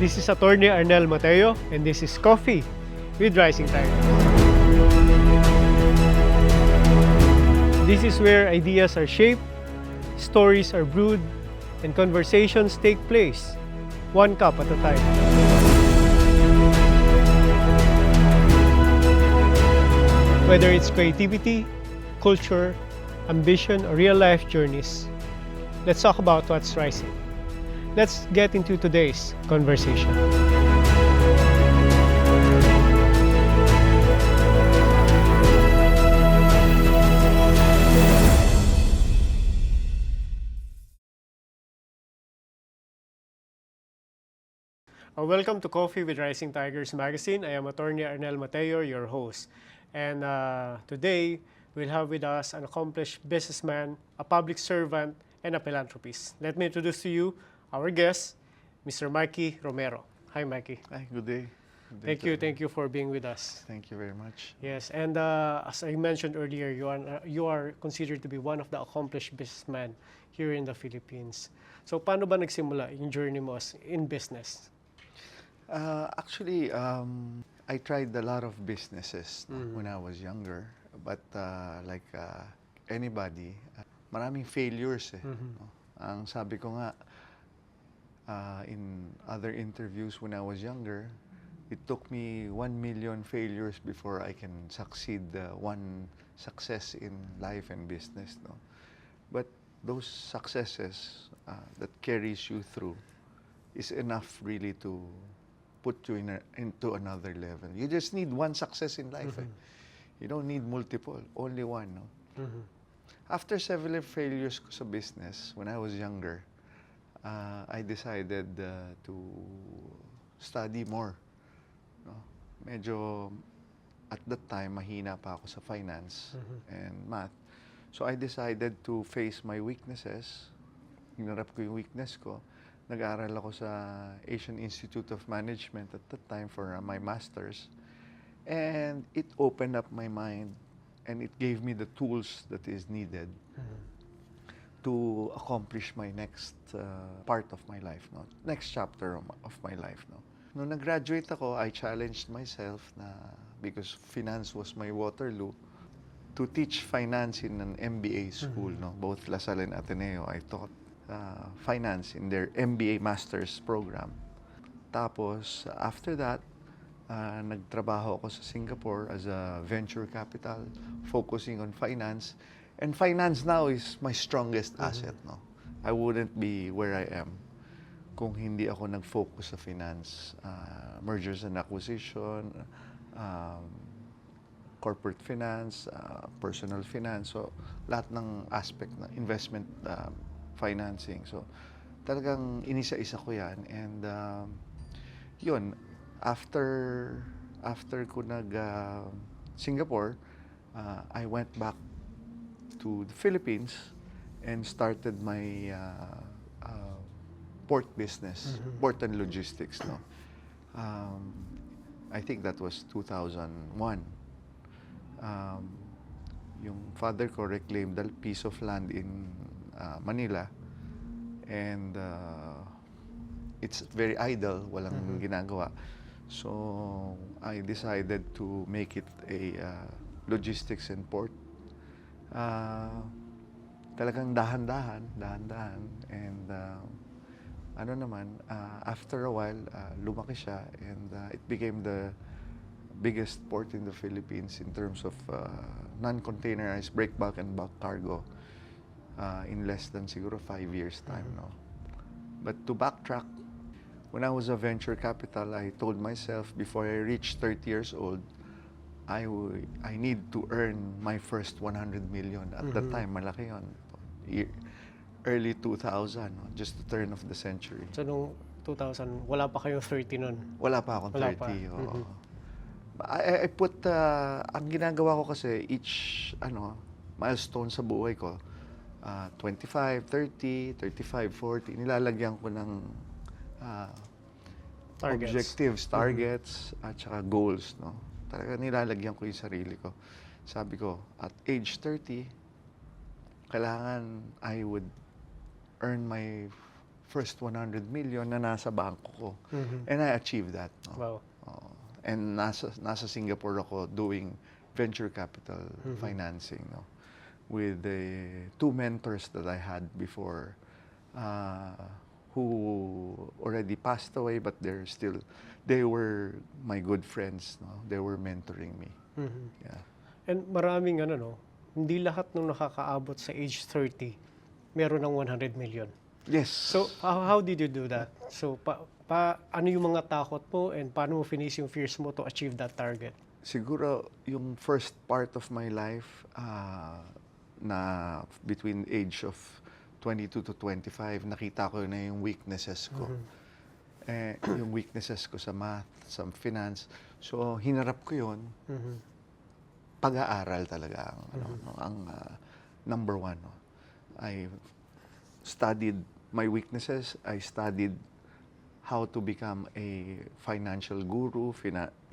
This is Attorney Arnel Mateo, and this is Coffee with Rising Tigers. This is where ideas are shaped, stories are brewed, and conversations take place, one cup at a time. Whether it's creativity, culture, ambition, or real-life journeys, let's talk about what's rising. Let's get into today's conversation. Welcome to Coffee with Rising Tigers magazine. I am Attorney Arnel Mateo, your host. And today, we'll have with us an accomplished businessman, a public servant, and a philanthropist. Let me introduce to you our guest, Mr. Mikey Romero. Hi, Mikey. Hi, good day. Good day Thank you for being with us. Thank you very much. Yes, and as I mentioned earlier, you are considered to be one of the accomplished businessmen here in the Philippines. So, paano ba nagsimula yung journey mo in business? Actually, I tried a lot of businesses when I was younger. But like anybody, maraming failures eh. No? Ang sabi ko nga, in other interviews when I was younger, it took me 1 million failures before I can succeed one success in life and business. No? But those successes that carries you through is enough really to put you into another level. You just need one success in life. Eh? You don't need multiple, only one. No? After several failures ko sa business, when I was younger, I decided to study more. No? Medyo, at that time, mahina pa ako sa finance and math. So I decided to face my weaknesses. Hinarap ko yung weakness ko. Nag-aaral ako sa Asian Institute of Management at that time for my master's. And it opened up my mind and it gave me the tools that is needed to accomplish my next part of my life, no? Next chapter of my life. No? Nung nag-graduate ako, I challenged myself na, because finance was my Waterloo, to teach finance in an MBA school. No? Both La Salle and Ateneo, I taught finance in their MBA Master's program. Tapos, after that, nagtrabaho ako sa Singapore as a venture capital, focusing on finance. And finance now is my strongest asset. No? I wouldn't be where I am kung hindi ako nag-focus sa finance. Mergers and acquisition, corporate finance, personal finance. So, lahat ng aspect na investment financing. So, talagang inisa-isa ko yan. And yun, after ko Singapore, I went back to the Philippines and started my port business, port and logistics. No? I think that was 2001. Yung father ko reclaimed a piece of land in Manila, and it's very idle, walang ginagawa. So I decided to make it a logistics and port. Talagang dahan-dahan, and ano naman, after a while, lumaki siya, and it became the biggest port in the Philippines in terms of non-containerized break bulk and bulk cargo in less than siguro 5 years time. No? But to backtrack, when I was a venture capital, I told myself before I reached 30 years old, I need to earn my first 100 million. At that time, malaki yun. Early 2000, no? Just the turn of the century. So, noong 2000, wala pa kayong 30 nun? Wala pa akong 30. Oo. I put, ang ginagawa ko kasi, each milestone sa buhay ko, 25, 30, 35, 40, nilalagyan ko ng objectives, targets, at saka goals. No? Talaga nilalagyan ko yung sarili ko. Sabi ko, at age 30, kailangan I would earn my first 100 million na nasa bangko ko. Mhm. And I achieved that. No? Wow. Oo. And nasa Singapore ako doing venture capital financing, no? With the two mentors that I had before, who already passed away, but they were my good friends, no? They were mentoring me. Mhm. Yeah. And maraming hindi lahat nung nakakaabot sa age 30 meron ng 100 million. Yes. So, how did you do that? So, ano yung mga takot mo and paano mo finish yung fears mo to achieve that target? Siguro yung first part of my life, na between age of 22 to 25, nakita ko na yung weaknesses ko. Yung weaknesses ko sa math, sa finance. So, hinarap ko yun. Pag-aaral talaga ang number one. No? I studied my weaknesses. I studied how to become a financial guru,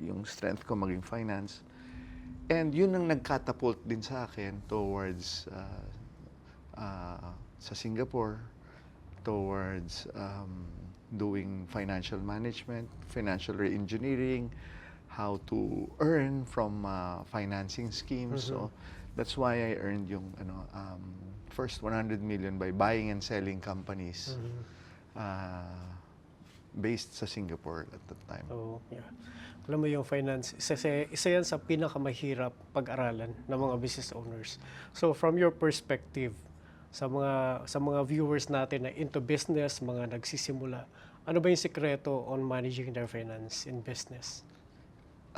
yung strength ko maging finance. And yun ang nagkatapult din sa akin towards sa Singapore, towards doing financial management, financial re-engineering, how to earn from financing schemes. So that's why I earned yung first 100 million by buying and selling companies. Based sa Singapore at that time. Oh, yeah. Alam mo yung finance, isa yan sa pinakamahirap pag-aralan ng mga business owners. So from your perspective, sa mga viewers natin na into business, mga nagsisimula, ano ba yung sikreto on managing their finance in business?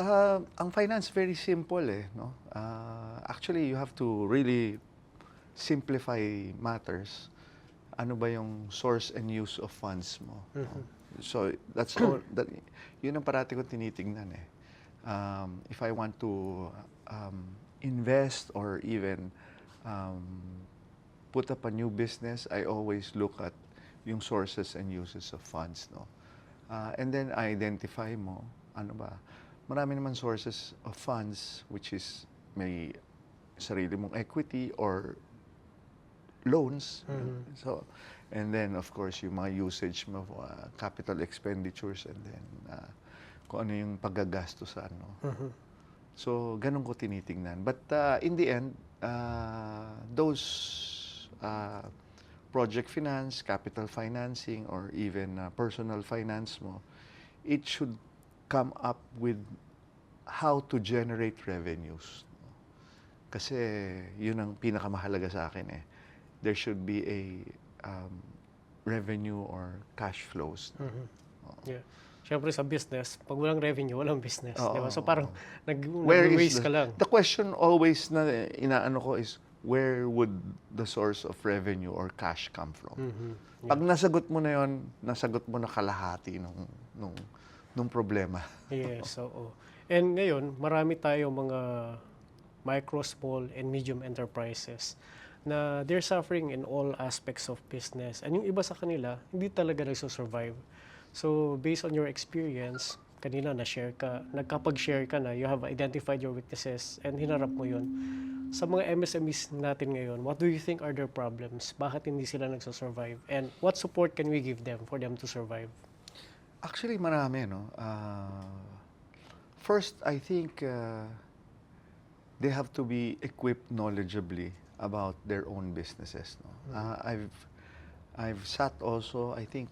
Ang finance very simple no? Actually, you have to really simplify matters. Ano ba yung source and use of funds mo? No? So that's all. Yun ang parati ko tinitingnan eh. If I want to invest or even put up a new business, I always look at yung sources and uses of funds, no. And then identify mo ano ba. Marami naman sources of funds which is may sarili mong equity or loans. So, and then of course yung mga usage mo, capital expenditures, and then kung ano yung paggagastos sa ano. So, ganun ko tinitingnan. But in the end, those project finance, capital financing, or even personal finance mo, it should come up with how to generate revenues. Kasi yun ang pinakamahalaga sa akin eh. There should be a revenue or cash flows. Yeah. Siyempre sa business, pag walang revenue, walang business. Oo. Diba? So parang Where nag-waste is ka lang. the question always na inaano ko is, where would the source of revenue or cash come from? Pag nasagot mo na yon, nasagot mo na kalahati nung problema. Yes, oo. And ngayon, marami tayong mga micro, small, and medium enterprises na they're suffering in all aspects of business. And yung iba sa kanila, hindi talaga nagsusurvive. So, based on your experience, kanina nagkapag-share ka na, you have identified your weaknesses and hinarap mo yun. Sa mga MSMEs natin ngayon, what do you think are their problems? Bakit hindi sila nagsusurvive? And what support can we give them for them to survive? Actually, marami, no? First, I think they have to be equipped knowledgeably about their own businesses. No? I've sat also, I think,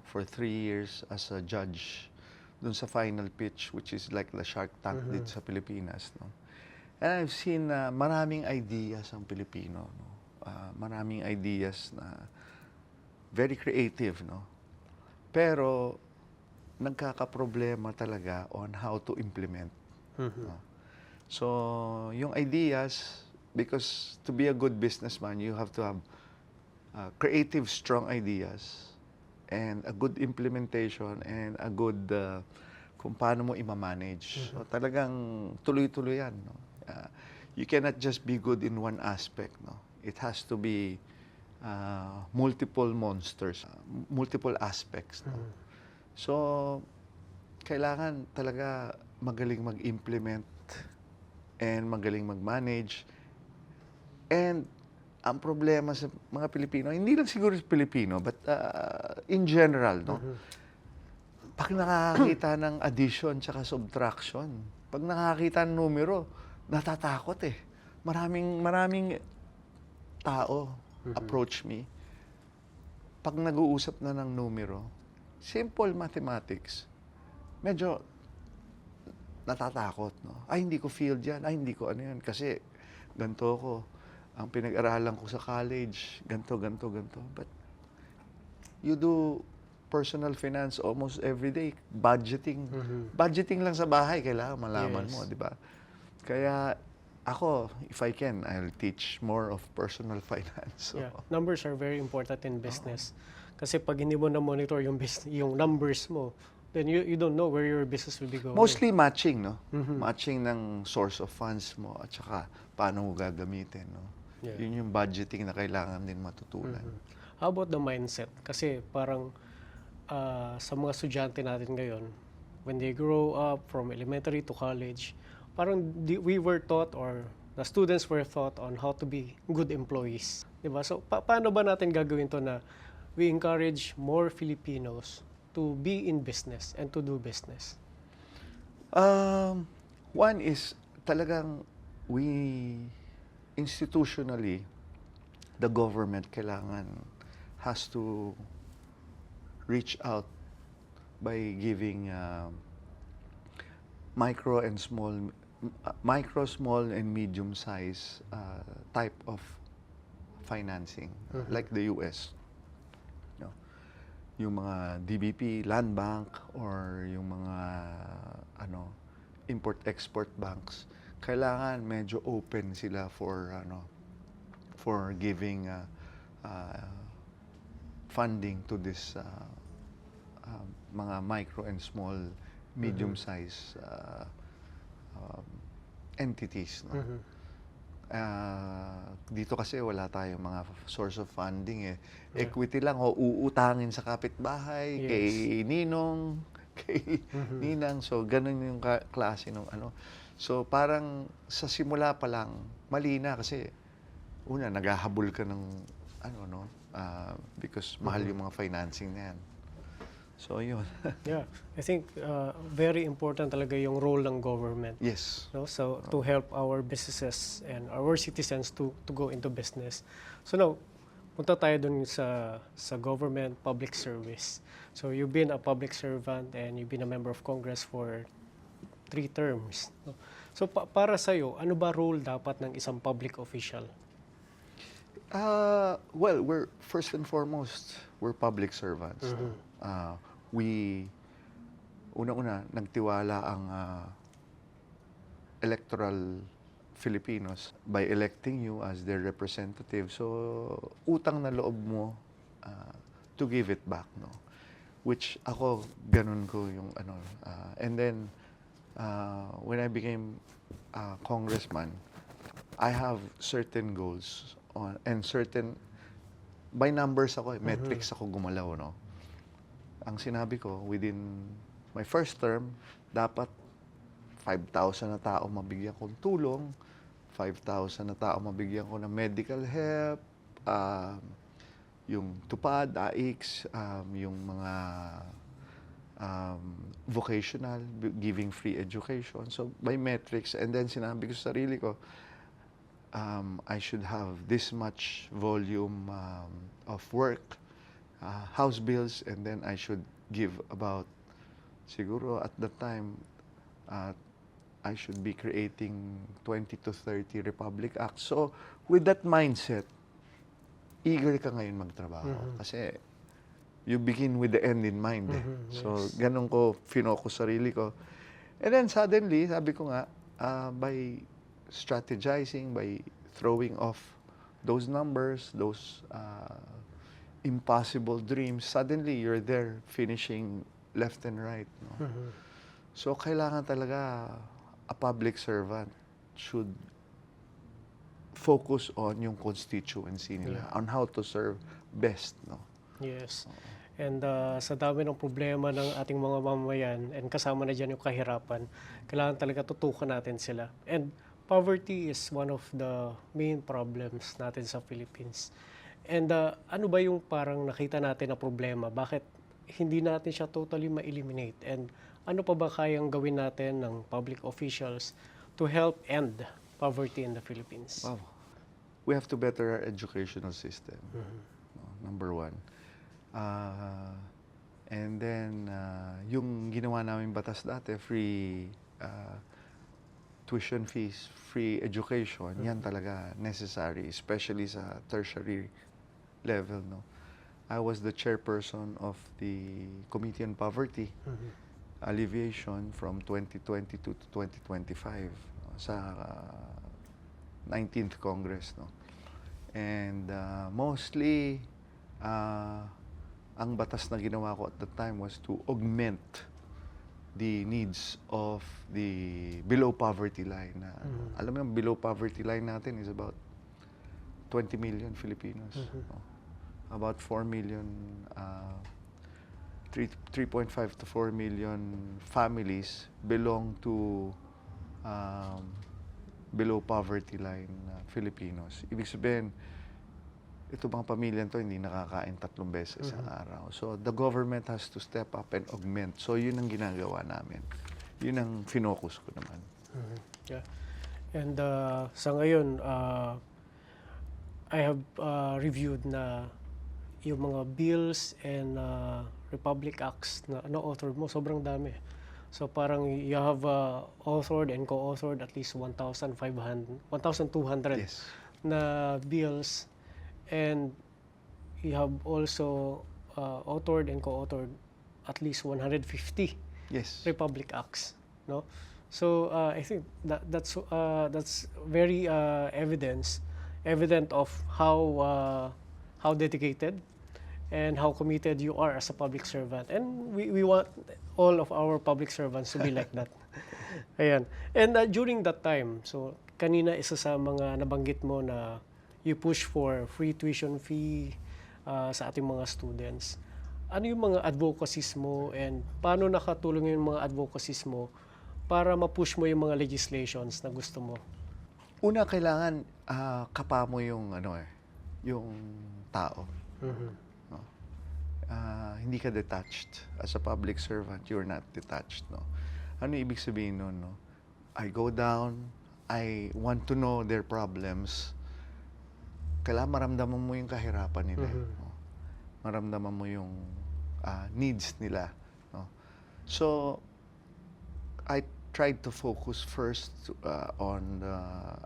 for 3 years as a judge dun sa final pitch, which is like the Shark Tank dito sa Pilipinas. No? And I've seen maraming ideas ang Pilipino. No? Maraming ideas na very creative. No? Pero nagkakaproblema talaga on how to implement. No? So, yung ideas, because to be a good businessman, you have to have creative, strong ideas and a good implementation and a good kung paano mo ima-manage. So, talagang tuloy-tuloy yan. No? You cannot just be good in one aspect. No? It has to be multiple monsters, multiple aspects. No? So, kailangan talaga magaling mag-implement and magaling mag-manage. And ang problema sa mga Pilipino, hindi lang siguro sa Pilipino, but in general, no? Pag nakakita ng addition tsaka subtraction, pag nakakita ng numero, natatakot eh. Maraming tao approach me. Pag nag-uusap na ng numero, simple mathematics, medyo natatakot, no? Ay, hindi ko field yan. Ay, hindi ko ano yan. Kasi ganito ko. Ang pinag-aralan ko sa college, ganito. But you do personal finance almost every day. Budgeting. Budgeting lang sa bahay, kailangan malaman mo, di ba? Kaya ako, if I can, I'll teach more of personal finance. So, Yeah, numbers are very important in business. Kasi pag hindi mo na-monitor yung numbers mo, then you don't know where your business will be going. mostly matching, no? Matching ng source of funds mo at saka paano mo gagamitin, no? Yeah. Yun yung budgeting na kailangan din matutunan. How about the mindset? Kasi parang sa mga estudyante natin ngayon, when they grow up from elementary to college, parang we were taught or the students were taught on how to be good employees. Diba? So, paano ba natin gagawin to na we encourage more Filipinos to be in business and to do business? One is talagang we institutionally, the government has to reach out by giving micro, small, and medium size type of financing, like the US. No? Yung mga DBP, Land Bank, or yung mga import-export banks, kailangan medyo open sila for giving funding to this mga micro and small, medium size entities. No? Dito kasi wala tayong mga source of funding eh. Equity lang o uutangin sa kapitbahay, Yes. kay Ninong, kay Ninang. So ganun yung klase ng ano. So parang sa simula pa lang mali na kasi una naghahabol ka ng because mahal yung mga financing na yan. So yun. Yeah, I think very important talaga yung role ng government. Yes. No? So to help our businesses and our citizens to go into business. So now, punta tayo dun sa government public service. So you've been a public servant and you've been a member of Congress for 3 terms. No? So para sa'yo, ano ba role dapat ng isang public official? Well, we're first and foremost, we're public servants. Una-una, nagtiwala ang electoral Filipinos by electing you as their representative. So, utang na loob mo to give it back, no? Which ako, ganun ko yung ano. And then, when I became congressman, I have certain goals and certain, by numbers ako, metrics ako gumalaw, no? Ang sinabi ko, within my first term, dapat 5,000 na tao mabigyan kong tulong, 5,000 na tao mabigyan ko ng medical help, yung tupad, AIX, yung mga vocational, giving free education. So, by metrics, and then sinabi ko sa sarili ko, I should have this much volume of work, house bills, and then I should give about, siguro at that time, I should be creating 20 to 30 Republic Acts. So, with that mindset, eager ka ngayon magtrabaho. Kasi, you begin with the end in mind. So, ganun ko, finokus sarili ko. And then, suddenly, sabi ko nga, by strategizing, by throwing off those numbers, those impossible dreams, suddenly you're there finishing left and right. No? So, kailangan talaga a public servant should focus on yung constituency nila, on how to serve best. No? Yes. And sa dami ng problema ng ating mga mamamayan and kasama na dyan yung kahirapan, kailangan talaga tutukan natin sila. And poverty is one of the main problems natin sa Philippines. And ano ba yung parang nakita natin na problema? Bakit hindi natin siya totally ma-eliminate? And ano pa ba kayang gawin natin ng public officials to help end poverty in the Philippines? Wow. We have to better our educational system. No, number one. And then, yung ginawa namin batas dati, free tuition fees, free education, yan talaga necessary, especially sa tertiary level. No? I was the chairperson of the Committee on Poverty Alleviation from 2022 to 2025 sa 19th Congress. No? And mostly, ang batas na ginawa ko at the time was to augment the needs of the below poverty line. Alam mo yung below poverty line natin is about 20 million Filipinos. No? About 4 million, 3.5 to 4 million families belong to below poverty line Filipinos. Ibig sabihin, ito mga pamilya to hindi nakakain 3 beses ang araw. So the government has to step up and augment. So yun ang ginagawa namin. Yun ang finocus ko naman. Yeah. And sa ngayon, I have reviewed na yung mga bills and Republic Acts na author mo, sobrang dami. So parang you have authored and co-authored at least 1,200 Yes. na bills, and you have also authored and co-authored at least 150 Yes. Republic Acts, no? So I think that's very evident of how dedicated and how committed you are as a public servant. And we want all of our public servants to be like that. Ayan. And during that time, so kanina isa sa mga nabanggit mo na you push for free tuition fee sa ating mga students. Ano yung mga advocacies mo and paano nakatulong yung mga advocacies mo para ma-push mo yung mga legislations na gusto mo? Una, kailangan kapa mo yung yung tao. No? Hindi ka detached. As a public servant, you're not detached. No? Ano ibig sabihin nun? No? I go down, I want to know their problems. Kailangan maramdaman mo yung kahirapan nila. No? Maramdaman mo yung needs nila. No? So, I tried to focus first on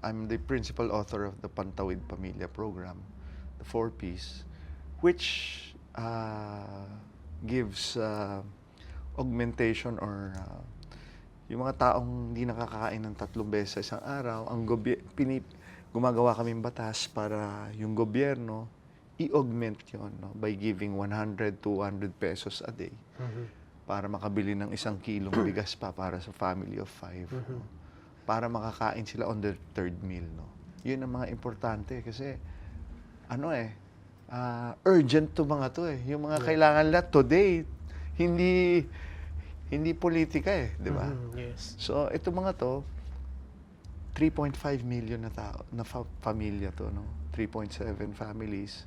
I'm the principal author of the Pantawid Pamilya program, the 4Ps, which gives augmentation or yung mga taong hindi nakakain ng 3 beses ang araw, ang gumagawa kaming batas para yung gobyerno i-augment yun, no, by giving 100, 200 pesos a day para makabili ng 1 kilong bigas pa para sa family of 5. No? Para makakain sila on their 3rd meal. No? Yun ang mga importante kasi urgent to mga to eh. Yung mga kailangan lahat today, hindi politika eh, di ba? Yes. So, ito mga to, 3.5 million na tao, na pamilya to, no? 3.7 families.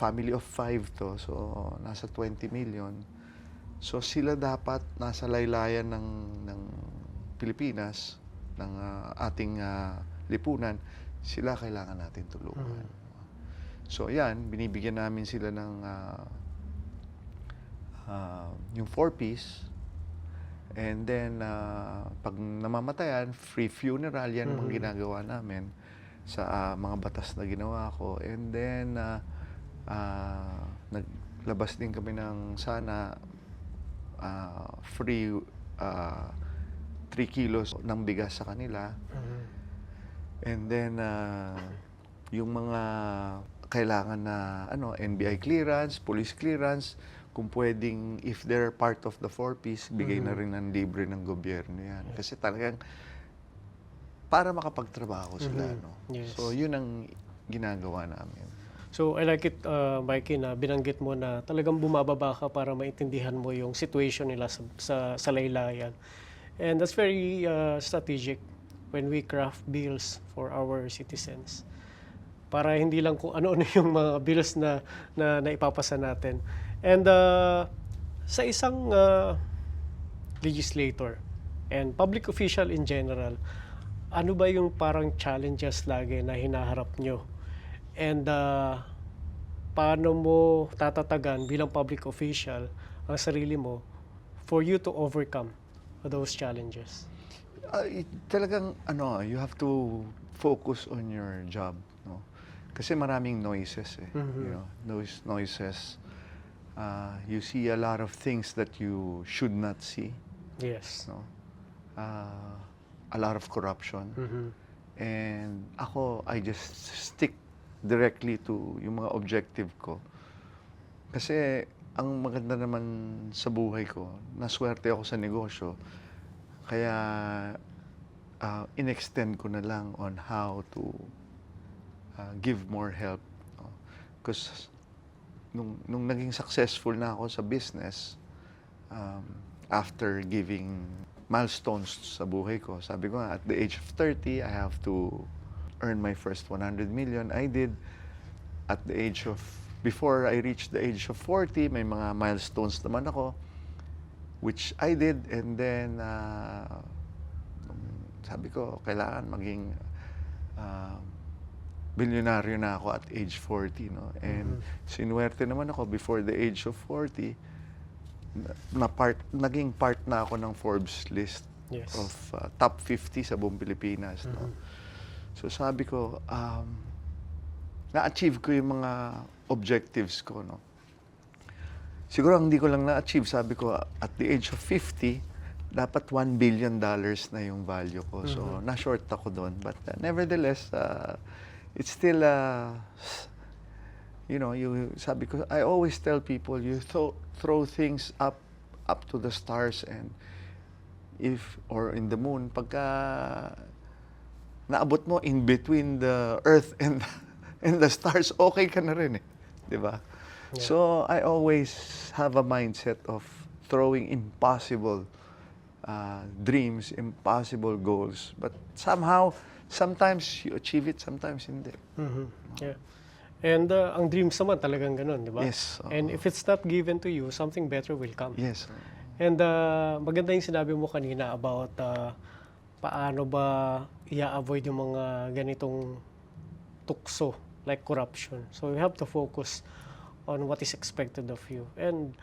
Family of 5 to, so nasa 20 million. So, sila dapat nasa laylayan ng Pilipinas, ng ating lipunan, sila kailangan natin tulungan. So, yan, binibigyan namin sila ng yung 4Ps. And then, pag namamatayan, free funeral, yan ang mga ginagawa namin sa mga batas na ginawa ko. And then, naglabas din kami ng sana free 3 kilos ng bigas sa kanila. And then, yung mga kailangan na NBI clearance, police clearance, kung pwedeng, if they're part of the 4Ps, bigay na rin ng libre ng gobyerno yan. Kasi talagang, para makapagtrabaho sila. No? Yes. So, yun ang ginagawa namin. So, I like it, Mikey, na binanggit mo na talagang bumababa ka para maintindihan mo yung situation nila sa laylayan. And that's very strategic. when we craft bills for our citizens. Para hindi lang kung ano-ano yung mga bills na naipapasa natin. And sa isang legislator and public official in general, ano ba yung parang challenges lagi na hinaharap nyo? And paano mo tatatagan bilang public official ang sarili mo for you to overcome those challenges? Talagang you have to focus on your job, no? Kasi maraming noises eh. You know, those noises. You see a lot of things that you should not see, Yes. no? A lot of corruption. And ako, I just stick directly to yung mga objective ko. Kasi ang maganda naman sa buhay ko, naswerte ako sa negosyo. Kaya in-extend ko na lang on how to give more help. Because nung naging successful na ako sa business, after giving milestones sa buhay ko, sabi ko nga, at the age of 30, I have to earn my first 100 million. I did. At the age of, before I reached the age of 40, may mga milestones naman ako, which I did. And then, sabi ko, kailangan maging bilyonaryo na ako at age 40, no? And sinuwerte naman ako before the age of 40, naging part na ako ng Forbes list Yes. of top 50 sa buong Pilipinas, no? So sabi ko, na-achieve ko yung mga objectives ko, no? Siguro hindi ko lang na-achieve, sabi ko, at the age of 50, dapat $1 billion na yung value ko. So, na-short ako doon. But nevertheless, it's still, sabi ko, I always tell people, you throw things up to the stars, and or in the moon, pagka naabot mo in between the earth and the stars, okay ka na rin eh. Di ba? Yeah. So, I always have a mindset of throwing impossible dreams, impossible goals. But somehow, sometimes you achieve it, sometimes hindi. Yeah. And ang dreams naman talagang ganun, di ba? Yes. And if it's not given to you, something better will come. Yes. And maganda yung sinabi mo kanina about paano ba i-avoid yung mga ganitong tukso like corruption. So you have to focus on what is expected of you. And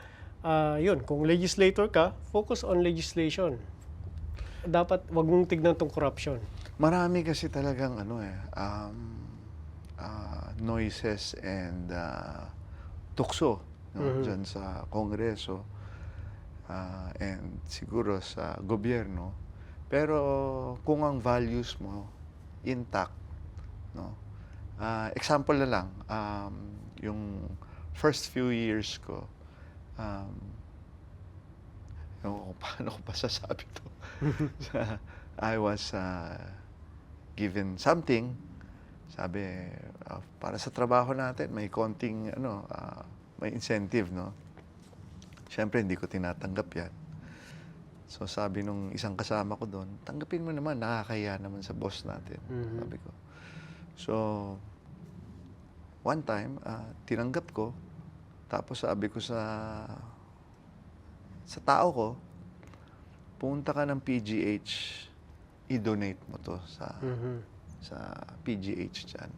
yun, kung legislator ka, focus on legislation. Dapat wag mong tignan tong corruption. Marami kasi talagang noises and tukso, no, dyan sa Kongreso and siguro sa gobyerno. Pero kung ang values mo intact, no? Example na lang, yung first few years ko, paano ko pa sasabi to? I was given something, sabi, para sa trabaho natin, may konting, may incentive, no? Siyempre, hindi ko tinatanggap yan. So, sabi nung isang kasama ko doon, tanggapin mo naman, nakakahiya naman sa boss natin. Sabi ko. So, one time, tinanggap ko, tapos sabi ko sa tao ko, pumunta ka ng PGH, i-donate mo to sa PGH dyan.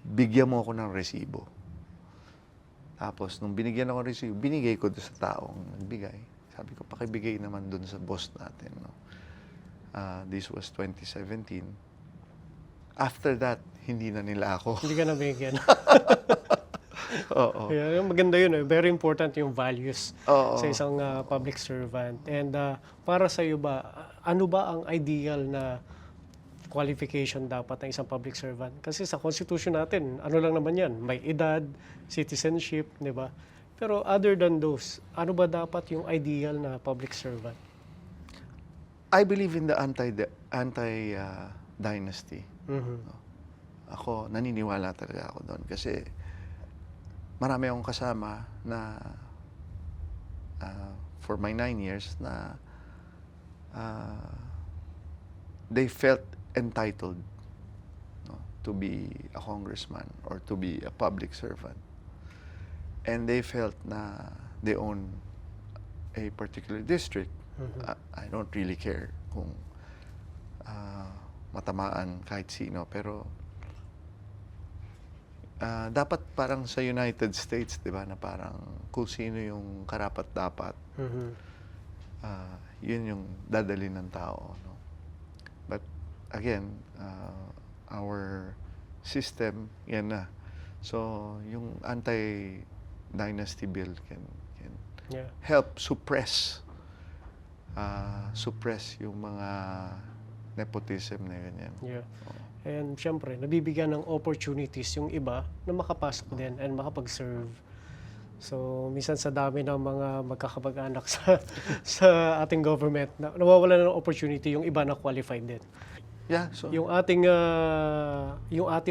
Bigyan mo ako ng resibo. Tapos, nung binigyan ako ng resibo, binigay ko doon sa taong nagbigay. Sabi ko, pakibigay naman doon sa boss natin. No? This was 2017. After that, hindi na nila ako. Hindi ka na binigyan. Oo. Yeah, yung maganda yun. Very important yung values Oo. sa isang public servant. And para sa iyo ba, ano ba ang ideal na qualification dapat ng isang public servant? Kasi sa constitution natin, ano lang naman yan? May edad, citizenship, di ba? Pero other than those, ano ba dapat yung ideal na public servant? I believe in the anti-dynasty. Ako, naniniwala talaga ako doon. Kasi marami akong kasama na for my 9 years na they felt entitled, no, to be a congressman or to be a public servant. And they felt na they own a particular district. I don't really care kung matamaan kahit sino, pero dapat parang sa United States, di ba, na parang kung sino yung karapat-dapat, yun yung dadalhin ng tao. No? But again, our system, yan na. So, yung anti-dynasty bill can help suppress yung mga nepotism na ganyan. Yeah. And syempre, nabibigyan ng opportunities yung iba na makapasok din and makapag-serve. So, minsan sa dami ng mga magkakapag-anak sa ating government, nawawala ng opportunity yung iba na qualified din. Yeah, so Yung ating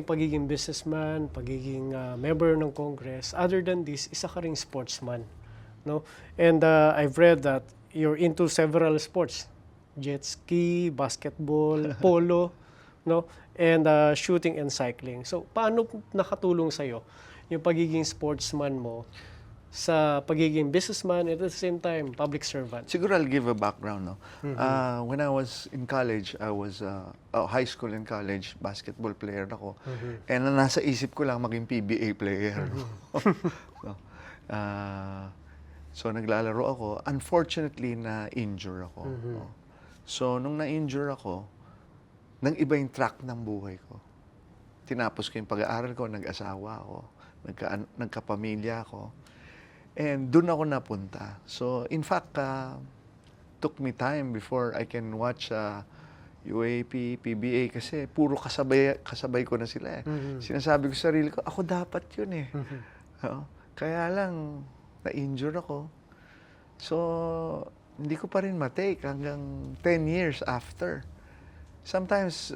pagiging businessman, pagiging member ng Congress, other than this, isa ka ring sportsman, no? And I've read that you're into several sports. Jet ski, basketball, polo, no? And shooting and cycling. So, paano nakatulong sa'yo yung pagiging sportsman mo sa pagiging businessman and at the same time, public servant? siguro I'll give a background. No? When I was in college, I was high school and college basketball player ako. And nasa isip ko lang maging PBA player. No? No? So naglalaro ako. Unfortunately, na-injure ako. No? So nung na-injure ako, nang iba yung track ng buhay ko. Tinapos ko yung pag-aaral ko, nag-asawa ako, nagkapamilya ako. And doon ako napunta. So, in fact, took me time before I can watch UAP, PBA kasi puro kasabay ko na sila. Sinasabi ko sa sarili ko, ako dapat yun eh. Kaya lang, na-injure ako. So, hindi ko pa rin matake hanggang 10 years after. Sometimes,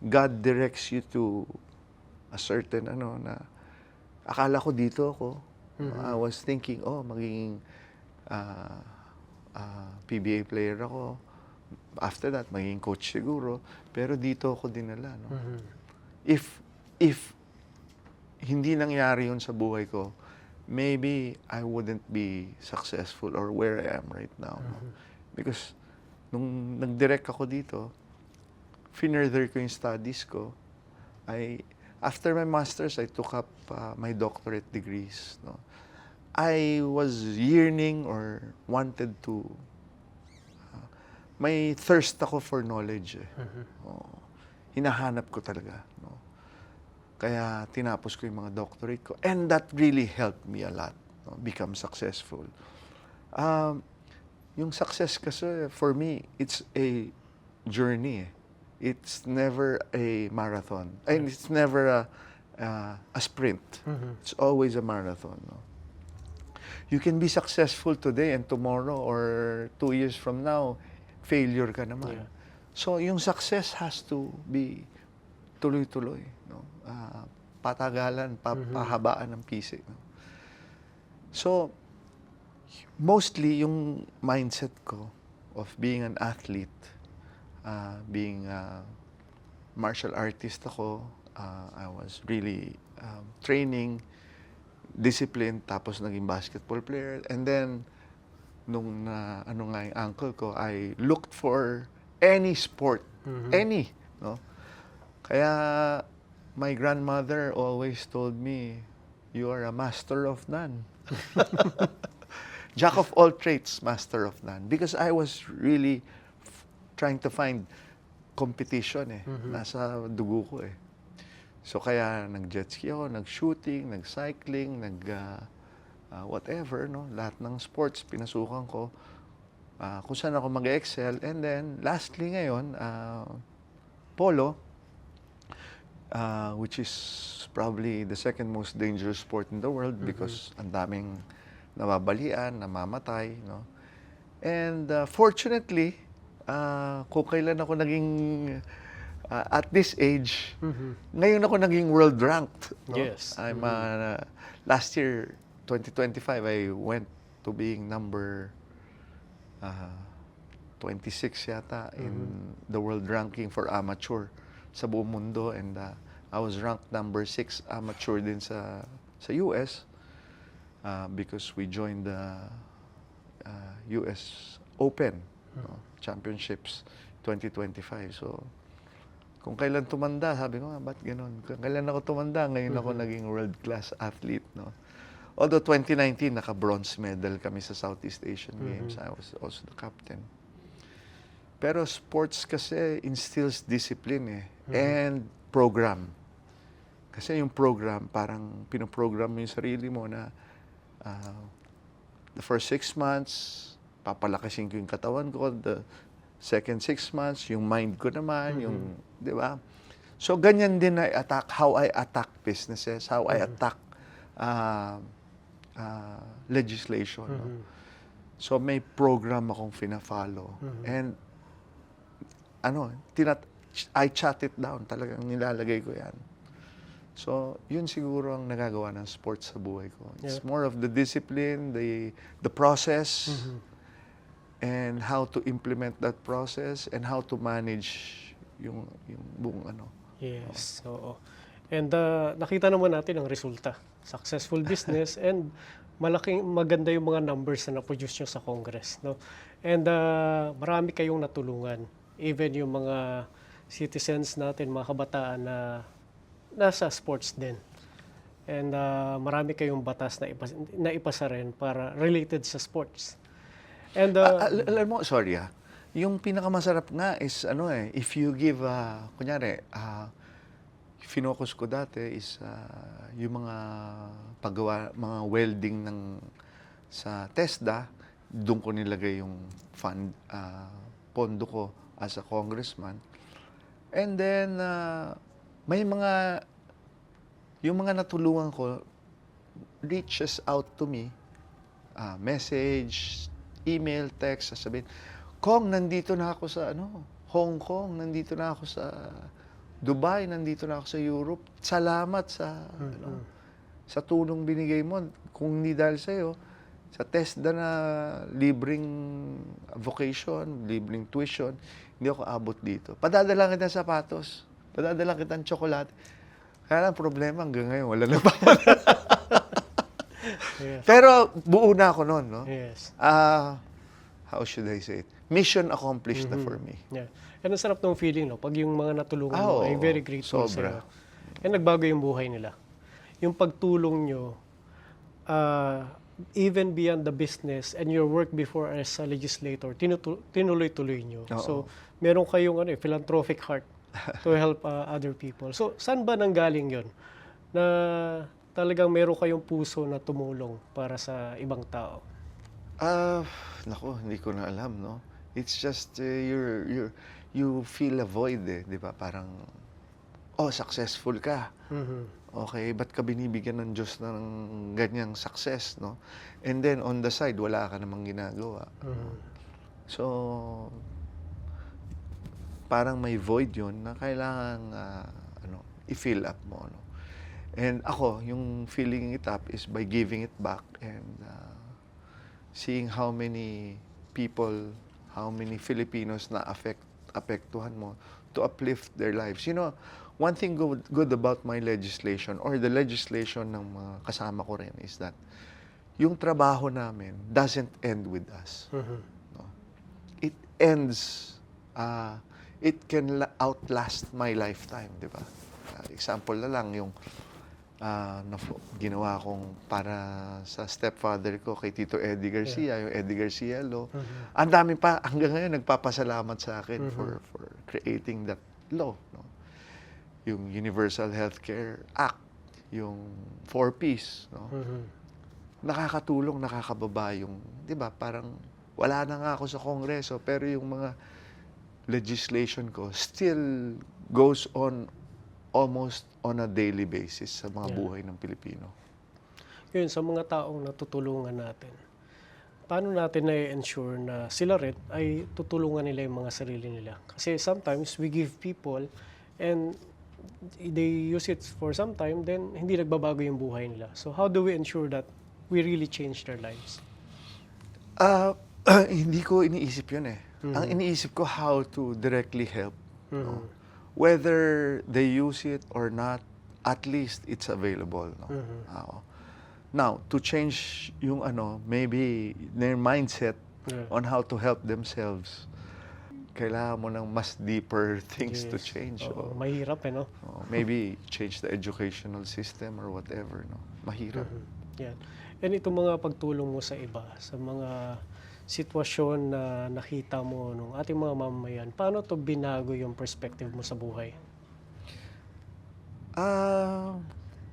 God directs you to a certain, na akala ko dito ako. I was thinking, magiging PBA player ako. After that, magiging coach siguro. Pero dito ako dinala. No? If hindi nangyari yun sa buhay ko, maybe I wouldn't be successful or where I am right now. No? Because nung nag-direct ako dito, finurther ko yung studies ko. After my master's, I took up my doctorate degrees. No? I was yearning or wanted to, may thirst ako for knowledge. Hinahanap ko talaga. No? Kaya tinapos ko yung mga doctorate ko. And that really helped me a lot, no? Become successful. Yung success kasi, for me, it's a journey. It's never a marathon. And it's never a sprint. It's always a marathon. No? You can be successful today and tomorrow or 2 years from now, failure ka naman. Yeah. So, yung success has to be tuloy-tuloy. No? Patagalan, pahabaan ng pisik. No? So, mostly yung mindset ko of being an athlete, being a martial artist ako, I was really training, disciplined, tapos naging basketball player. And then, nung yung uncle ko, I looked for any sport, any. No? Kaya, my grandmother always told me, you are a master of none. Jack of all trades, master of none. Because I was really trying to find competition eh. Nasa dugo ko eh. So kaya nag-jet ski ako, nag-shooting, nag-cycling, whatever, no? Lahat ng sports pinasukan ko. Kung saan ako mag-excel. And then, lastly ngayon, polo, which is probably the second most dangerous sport in the world because ang daming nababalian, namamatay, no? And fortunately, kung kailan ako naging at this age, ngayon ako naging world ranked. No? Yes. I'm last year, 2025, I went to being number 26 yata in the world ranking for amateur sa buong mundo, and I was ranked number 6 amateur din sa US because we joined the US Open Championships 2025. So kung kailan tumanda, sabi ko, ba't ganun? Kung kailan ako tumanda, ngayon ako naging world-class athlete, no? Although 2019, naka-bronze medal kami sa Southeast Asian Games. I was also the captain. Pero sports kasi instills discipline and program. Kasi yung program, parang pinoprogram mo yung sarili mo na the first 6 months, papalakasin ko yung katawan ko. The second 6 months, yung mind ko naman, yung, di ba? So, ganyan din how I attack businesses, how I attack legislation. No? So, may program akong fina-follow. And, I chat it down. Talagang nilalagay ko yan. So, yun siguro ang nagagawa ng sports sa buhay ko. It's more of the discipline, the process, and how to implement that process, and how to manage yung buong Yes, oo. And nakita naman natin ang resulta. Successful business and maganda yung mga numbers na na-produce nyo sa Congress. No? And marami kayong natulungan. Even yung mga citizens natin, mga kabataan na nasa sports din. And marami kayong batas na ipasa rin para related sa sports. And alam mo, sorry yung pinakamasarap nga is if you give kunyari finokus ko dati is yung mga paggawa, mga welding sa TESDA, doon ko nilagay yung pondo ko as a congressman. And then yung mga natulungan ko reaches out to me, message, email, text, sasabihin, Kong, nandito na ako sa Hong Kong, nandito na ako sa Dubai, nandito na ako sa Europe. Salamat sa tulong binigay mo. Kung hindi dahil sa'yo, sa TESDA na libreng vocation, libreng tuition, hindi ako abot dito. Padadala kita ng sapatos, padadala kita ng tsokolate. Kaya lang problema, hanggang ngayon, wala na pa. Yes. Pero buo na ako noon, no? Yes. How should I say it? Mission accomplished na for me. Yeah. And ang sarap ng feeling, no? Pag yung mga natulungan mo ay very grateful sobra. sa'yo. And nagbago yung buhay nila. Yung pagtulong nyo, even beyond the business and your work before as a legislator, tinuloy-tuloy nyo. So, meron kayong philanthropic heart to help other people. So, saan ba nanggaling yon? Na talagang meron kayong puso na tumulong para sa ibang tao? Nako, hindi ko na alam, no? It's just you feel a void, di ba? Parang, successful ka. Okay, ba't ka binibigyan ng Diyos ng ganyang success, no? And then, on the side, wala ka namang ginagawa. So, parang may void yun na kailangan, i-fill up mo, no? And ako, yung filling it up is by giving it back and seeing how many people, how many Filipinos na apektuhan mo to uplift their lives. You know, one thing good about my legislation or the legislation ng mga kasama ko rin is that yung trabaho namin doesn't end with us. No? It ends, it can outlast my lifetime, di ba? Example na lang, yung ginawa kong para sa stepfather ko kay Tito Eddie Garcia, yung Eddie Garcia Law. Ang dami pa, hanggang ngayon, nagpapasalamat sa akin for creating that law. No? Yung Universal Healthcare Act, yung 4Ps. No? Nakakatulong, nakakababa yung, di ba, parang wala na nga ako sa Kongreso, pero yung mga legislation ko still goes on almost on a daily basis sa mga buhay ng Pilipino. Yun, sa mga taong natutulungan natin, paano natin na-ensure na sila rin ay tutulungan nila yung mga sarili nila? Kasi sometimes we give people and they use it for some time, then hindi nagbabago yung buhay nila. So how do we ensure that we really change their lives? Hindi ko iniisip yun Ang iniisip ko how to directly help. Mhm. No? Whether they use it or not, at least it's available. No? Oo. Now, to change yung maybe their mindset Yeah. on how to help themselves, kailangan mo ng mas deeper things to Yes. change. Oo, mahirap no? Maybe change the educational system or whatever. No? Mahirap. Yan. And itong mga pagtulong mo sa iba, sa mga sitwasyon na nakita mo nung ating mga mamamayan, paano to binago yung perspective mo sa buhay?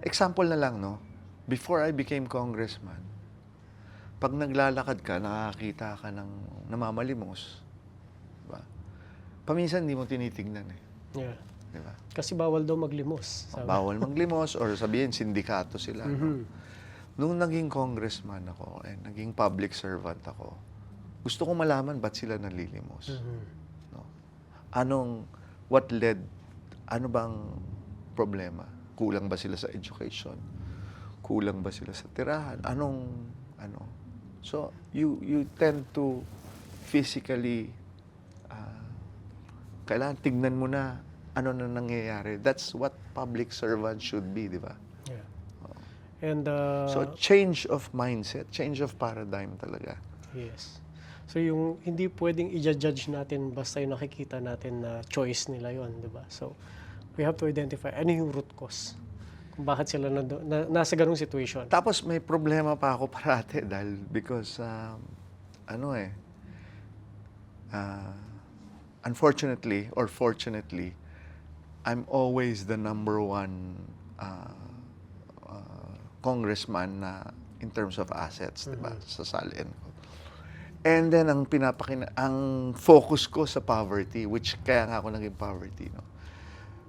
Example na lang, no? Before I became congressman, pag naglalakad ka, nakakita ka ng namamalimos. Diba? Paminsan hindi mo tinitignan eh. Yeah. Diba? Kasi bawal daw maglimos. Sabi. Bawal maglimos or sabihin, sindikato sila. No? Nung naging congressman ako and naging public servant ako, gusto ko malaman ba't sila nalilimos. No? What led, ano bang problema? Kulang ba sila sa education? Kulang ba sila sa tirahan? So, you tend to physically, kailangan tignan mo na ano na nangyayari. That's what public servant should be, di ba? Yeah. And, So, change of mindset, change of paradigm talaga. yes. So, yung hindi pwedeng i-judge natin basta yung nakikita natin na choice nila yon, di ba? So, we have to identify ano yung root cause. Kung bakit sila nasa ganung situation. Tapos may problema pa ako parate dahil because, unfortunately or fortunately, I'm always the number one congressman na in terms of assets, di ba, sa Salian ko. And then, ang focus ko sa poverty, which kaya nga ako naging poverty, no?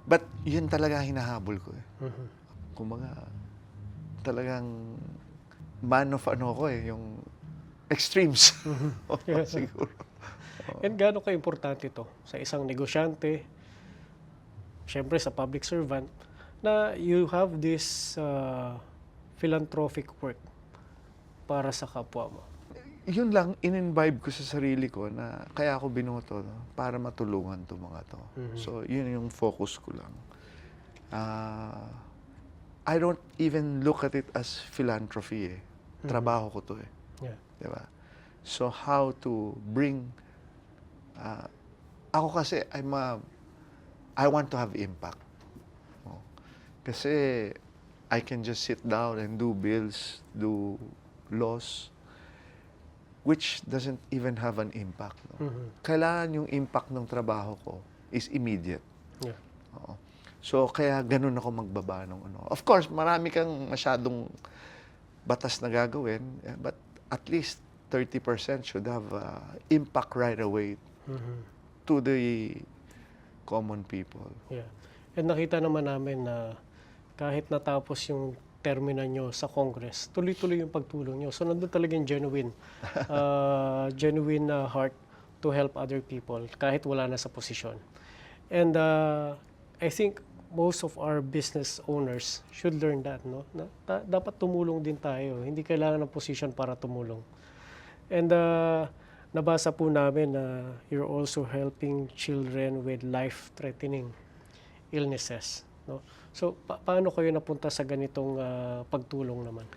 But yun talaga hinahabol ko eh. Kumbaga, talagang man of yung extremes. Siguro. And gaano ka-importante ito sa isang negosyante, syempre sa public servant, na you have this philanthropic work para sa kapwa mo? Yun lang, in-imbibe ko sa sarili ko na kaya ako binoto, no? Para matulungan to mga to. So, yun yung focus ko lang. I don't even look at it as philanthropy eh. Trabaho ko to eh. Yeah. Diba? So, how to bring... ako kasi, I want to have impact. Oh. Kasi, I can just sit down and do bills, do laws, which doesn't even have an impact. No? Kailangan yung impact ng trabaho ko is immediate. Yeah. Oo. So, kaya ganun ako magbaba ng Of course, marami kang masyadong batas na gagawin, but at least 30% should have impact right away to the common people. Yeah. And nakita naman namin na kahit natapos yung termino nyo sa Congress, tuloy-tuloy yung pagtulong nyo. So, nandun talagang genuine heart to help other people kahit wala na sa posisyon. And I think most of our business owners should learn that, no? Dapat tumulong din tayo. Hindi kailangan ng position para tumulong. And nabasa po namin na you're also helping children with life-threatening illnesses, no? So, paano kayo napunta sa ganitong pagtulong naman?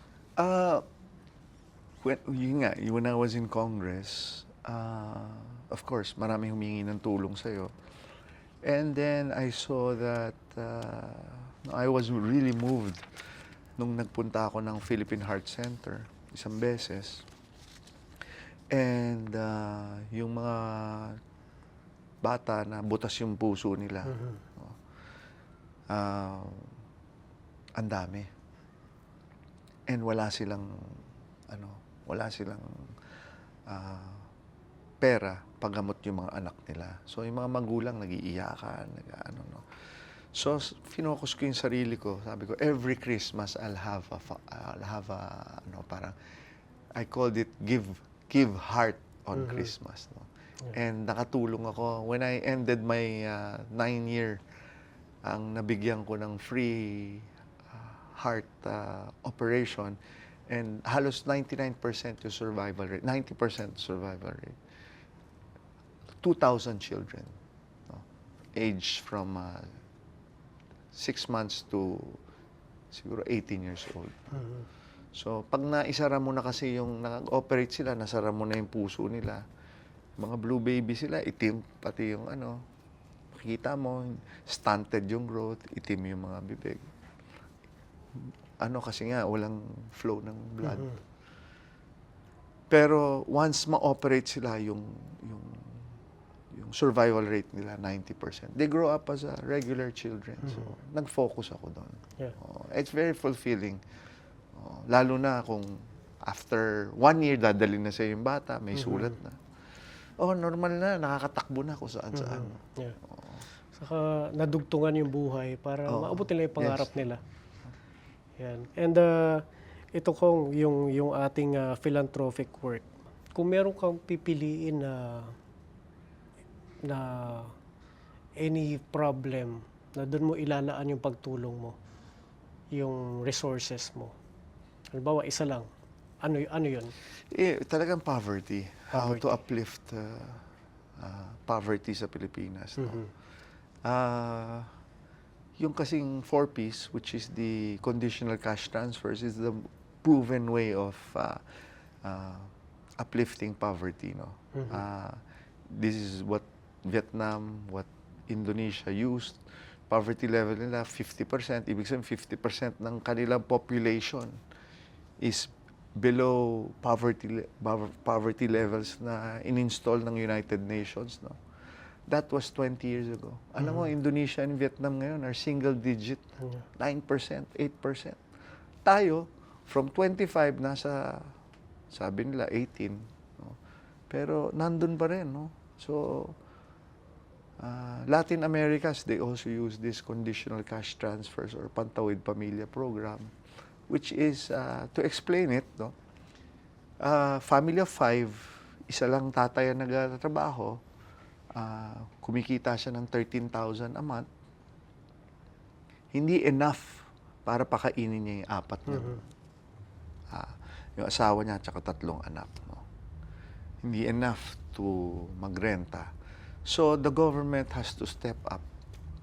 When I was in Congress, of course, maraming humingi ng tulong sa'yo. And then I saw that I was really moved nung nagpunta ako ng Philippine Heart Center isang beses. And yung mga bata na butas yung puso nila, ang dami. And wala silang pera paggamot yung mga anak nila. So, yung mga magulang nag-iiyakan, no. So, finocus ko yung sarili ko. Sabi ko, every Christmas, I'll have parang, I called it give heart on Christmas. No? Yeah. And nakatulong ako. When I ended my 9-year, ang nabigyan ko ng free heart operation, and halos 99% yung survival rate, 90% survival rate. 2,000 children, no? Age from 6 months to siguro 18 years old. So, pag naisara mo na kasi yung nag-operate sila, nasara mo na yung puso nila. Mga blue baby sila, itim, pati yung makikita mo, stunted yung growth, itim yung mga bibig. Kasi nga, walang flow ng blood. Pero once ma-operate sila, yung survival rate nila, 90%. They grow up as regular children. So, nag-focus ako doon. Yeah. It's very fulfilling. Lalo na kung after 1 year, dadalhin na sa'yo yung bata, may sulat na. Normal na, nakakatakbo na kung saan-saan. Yeah. Saka nadugtungan yung buhay para maabot nila yung pangarap nila. Yan. And ito kong yung ating philanthropic work. Kung meron kang pipiliin na any problem na doon mo ilalaan yung pagtulong mo, yung resources mo. Halimbawa, isa lang. Ano yun? Talagang poverty. How to uplift poverty sa Pilipinas. No? Yung kasing 4Ps, which is the conditional cash transfers, is the proven way of uplifting poverty. No? This is what Vietnam, what Indonesia used. Poverty level nila, 50%. Ibig sabihin, 50% ng kanilang population is below poverty levels na in-install ng United Nations. No? That was 20 years ago. Alam mo, Indonesia and Vietnam ngayon are single digit, 9%, 8%. Tayo, from 25, nasa, sabi nila, 18. No? Pero nandun pa rin. No? So, Latin Americas, they also use this conditional cash transfers or Pantawid Pamilya program, which is, to explain it, no? Family of 5, isa lang tatay ang nagtatrabaho, kumikita siya ng 13,000 a month, hindi enough para pakainin niya yung 4 yung asawa niya at saka 3 anak. No? Hindi enough to magrenta. So, the government has to step up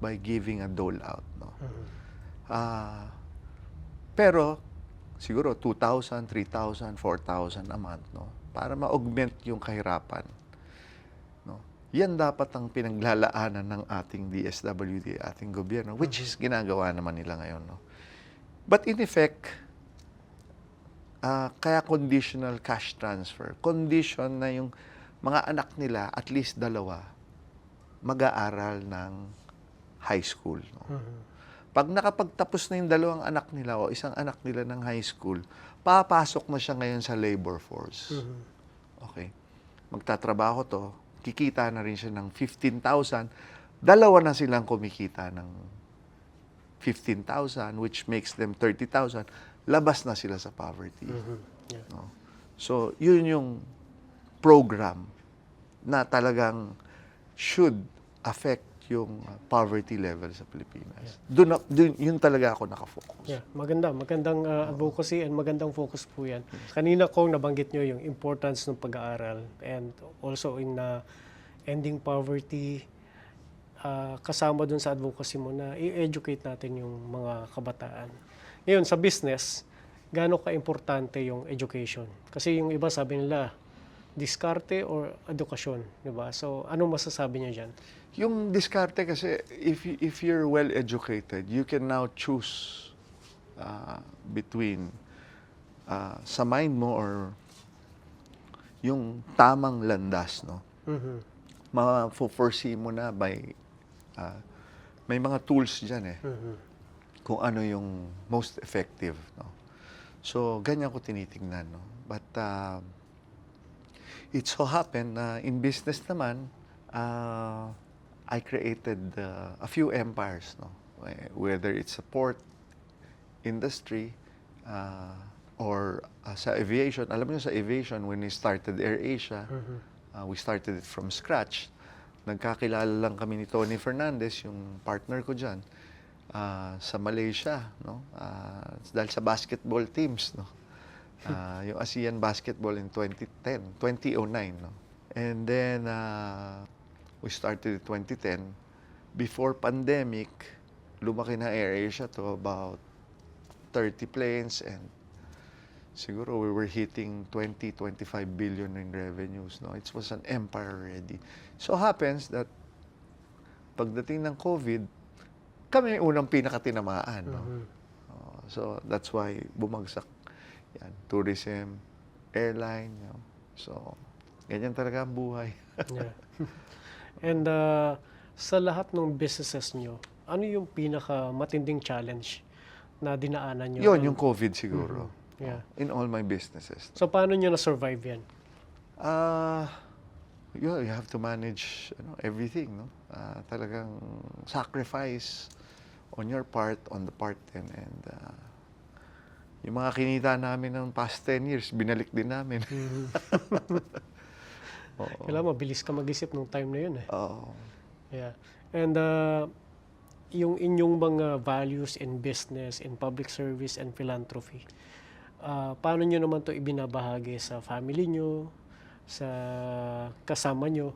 by giving a dole out. No? Pero, siguro 2,000, 3,000, 4,000 a month, no? Para ma-augment yung kahirapan. No? Yan dapat ang pinaglalaanan ng ating DSWD, ating gobyerno, which is ginagawa naman nila ngayon. No? But in effect, kaya conditional cash transfer. Condition na yung mga anak nila, at least 2, mag-aaral ng high school. No? Pag nakapagtapos na yung 2 anak nila o isang anak nila ng high school, papasok na siya ngayon sa labor force. Okay? Magtatrabaho to, kikita na rin siya ng 15,000, 2 na silang kumikita ng 15,000, which makes them 30,000, labas na sila sa poverty. Yeah. No? So, yun yung program na talagang should affect yung poverty level sa Pilipinas. Doon yun talaga ako nakafocus. Yeah, magandang advocacy and magandang focus po yan. Kanina kong nabanggit nyo yung importance ng pag-aaral and also in ending poverty, kasama dun sa advocacy mo na i-educate natin yung mga kabataan. Ngayon, sa business, gaano ka-importante yung education? Kasi yung iba sabi nila, diskarte or edukasyon, di ba? So, ano masasabi niya dyan? Yung diskarte kasi, if you're well educated, you can now choose between sa mind mo or yung tamang landas, no? Ma-foresee mo na by may mga tools dyan kung ano yung most effective, no? So, ganyan ko tinitingnan, no? But it so happened na in business naman, I created a few empires, no? Whether it's a port industry or sa aviation. Alam niyo sa aviation, when we started AirAsia, we started it from scratch. Nagkakilala lang kami ni Tony Fernandez, yung partner ko dyan, sa Malaysia, no? Dahil sa basketball teams, no? Yung ASEAN Basketball in 2009, no? And then, we started in 2010. Before pandemic, lumaki na AirAsia to about 30 planes, and siguro we were hitting 20-25 billion in revenues. No? It was an empire already. So happens that pagdating ng COVID, kami yung unang pinakatinamaan. No? So that's why bumagsak yan, tourism, airline. You know? So ganyan talaga ang buhay. Yeah. And sa lahat ng businesses nyo, ano yung pinaka matinding challenge na dinaanan nyo? Yun, yung COVID siguro. Yeah. In all my businesses. So paano nyo na-survive yan? You have to manage everything, no? Talagang sacrifice on your part, on the part and yung mga kinita namin ng past 10 years, binalik din namin. Kailangan mabilis ka mag-isip nung time na yun eh. Oo. Yeah. And yung inyong mga values in business, in public service and philanthropy, paano nyo naman to ibinabahagi sa family nyo, sa kasama nyo,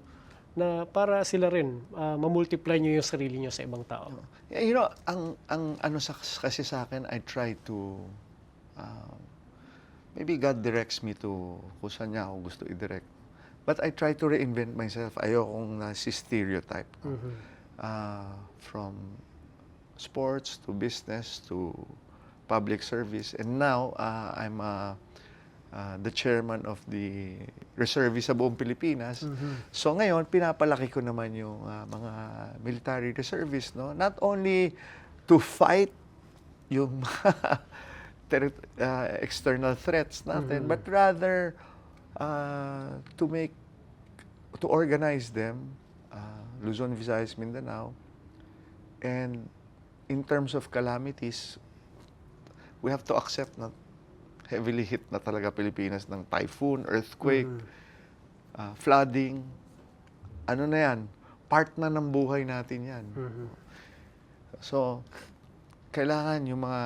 na para sila rin mamultiply nyo yung sarili nyo sa ibang tao? You know, ang ano kasi sa akin, I try to maybe God directs me to kung saan niya ako gusto i-direct. But I try to reinvent myself. Ayokong stereotype. No? From sports to business to public service. And now, I'm the chairman of the reservists sa buong Pilipinas. So ngayon, pinapalaki ko naman yung mga military reservists. No? Not only to fight yung external threats natin, but rather to organize them, Luzon, Visayas, Mindanao, and in terms of calamities, we have to accept na heavily hit na talaga Pilipinas ng typhoon, earthquake, flooding. Ano na yan? Part na ng buhay natin yan. So, kailangan yung mga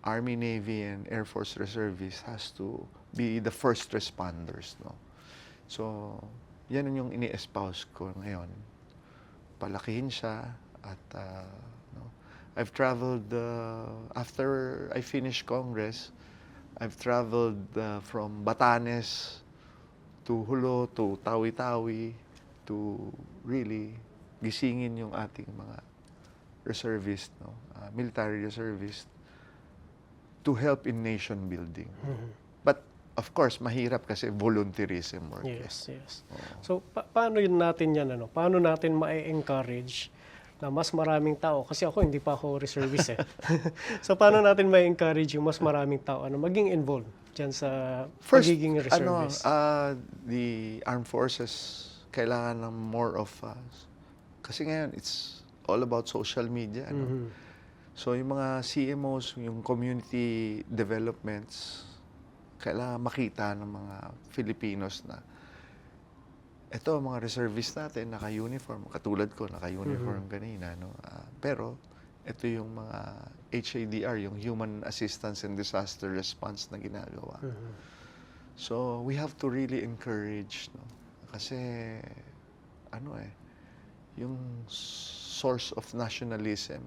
Army, Navy, and Air Force reservists has to be the first responders. No? So, yan yung ini-espouse ko ngayon. Palakihin siya at I've traveled, after I finished Congress, I've traveled from Batanes to Hulo to Tawi-Tawi to really gisingin yung ating mga reservists, military reservists, to help in nation building. But of course, mahirap kasi volunteerism work. Yes, yes. So, paano yun natin yan? Paano natin ma-encourage na mas maraming tao? Kasi ako, hindi pa ako reservist eh. So, paano natin ma-encourage yung mas maraming tao na maging involved dyan sa pagiging reservist? The armed forces, kailangan ng more of kasi ngayon, it's all about social media. So, yung mga CMOs, yung community developments, kailangan makita ng mga Filipinos na ito, mga reservists natin, naka-uniform. Katulad ko, naka-uniform kanina. No? Pero, ito yung mga HADR, yung Human Assistance and Disaster Response na ginagawa. So, we have to really encourage. No? Kasi, yung source of nationalism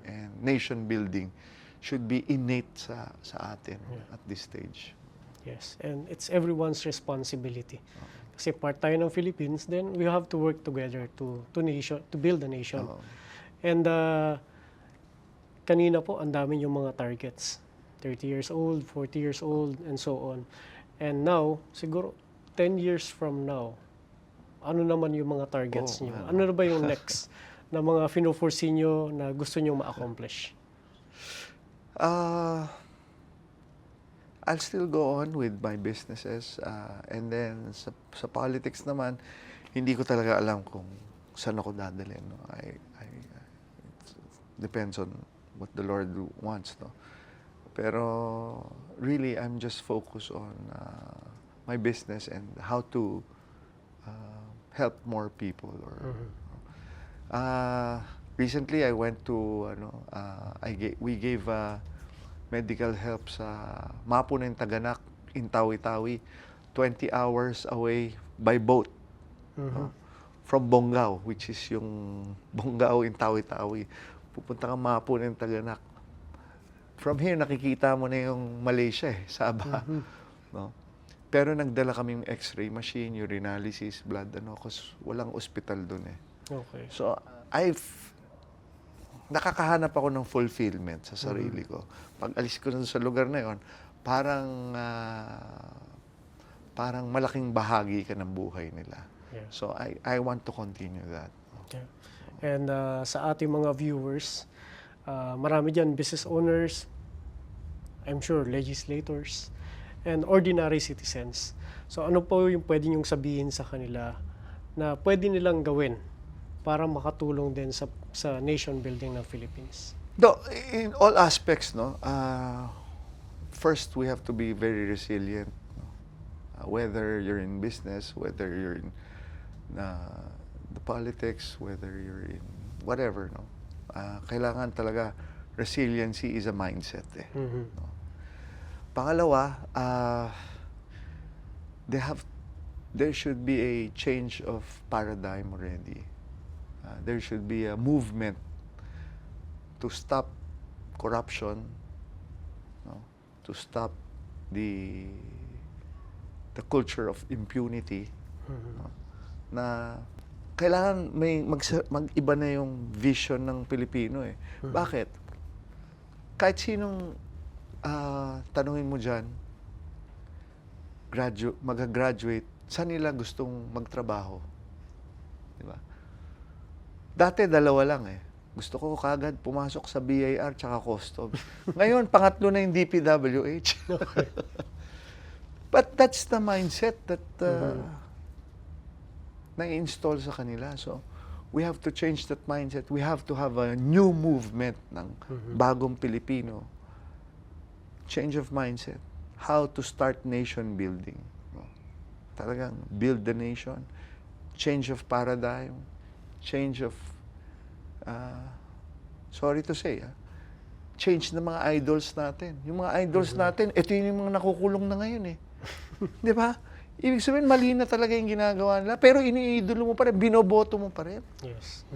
and nation building should be innate sa atin at this stage. Yes, and it's everyone's responsibility. Kasi part tayo ng Philippines, then we have to work together to build a nation. And kanina po, ang dami yung mga targets. 30 years old, 40 years old, and so on. And now, siguro 10 years from now, ano naman yung mga targets nyo? Ano na ba yung next na mga fino-foresee nyo na gusto nyo ma-accomplish? I'll still go on with my businesses. And then, sa politics naman, hindi ko talaga alam kung saan ako dadalhin. No? It depends on what the Lord wants. No? Pero, really, I'm just focused on my business and how to help more people. Recently, I went to, we gave medical help sa Mapo ng Taganak in Tawi-Tawi, 20 hours away by boat. No? from Bonggao, which is yung Bonggao in Tawi-Tawi. Pupunta ka Mapo ng Taganak. From here, nakikita mo na yung Malaysia, Sabah. No? Pero nagdala kaming x-ray machine, urinalysis, blood, kasi walang ospital doon Okay. So, nakakahanap ako ng fulfillment sa sarili ko. Pag alis ko sa lugar na yon, parang malaking bahagi ka ng buhay nila. Yeah. So, I want to continue that. Okay. And sa ating mga viewers, marami dyan business owners, I'm sure legislators, and ordinary citizens. So ano po yung pwede niyong sabihin sa kanila na pwede nilang gawin para makatulong din sa nation building ng Philippines? In all aspects, first we have to be very resilient. Whether you're in business, whether you're in the politics, whether you're in whatever, kailangan talaga resiliency is a mindset. Pangalawa, there should be a change of paradigm already. There should be a movement to stop corruption, to stop the culture of impunity. Na kailangan mag-iba na yung vision ng Pilipino Bakit? Kahit sinong tanungin mo dyan, mag-graduate, saan nila gustong magtrabaho? Diba? Dati dalawa lang Gusto ko kagad pumasok sa BIR tsaka Customs. Ngayon, pangatlo na yung DPWH. But that's the mindset that na-install sa kanila. So, we have to change that mindset. We have to have a new movement ng bagong Pilipino. Change of mindset. How to start nation building. Talagang build the nation. Change of paradigm. Change of, sorry to say, change ng mga idols natin. Yung mga idols natin, ito yung mga nakukulong na ngayon Di ba? Ibig sabihin, mali na talaga yung ginagawa nila, pero iniidolo mo pa rin, binoboto mo pa rin. Yes.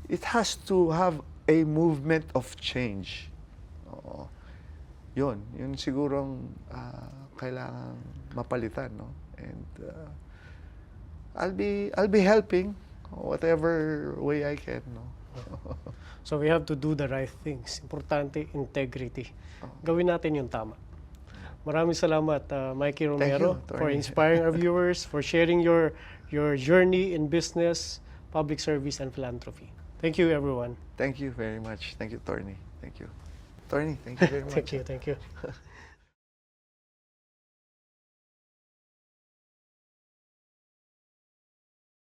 It has to have a movement of change. Oo. Yun sigurong kailangan mapalitan, And I'll be helping whatever way I can, So we have to do the right things. Importante, integrity. Gawin natin yung tama. Maraming salamat, Mikey Romero, for inspiring our viewers, for sharing your journey in business, public service, and philanthropy. Thank you, everyone. Thank you very much. Thank you, Torny. Thank you. Torny, thank you very much. Thank you.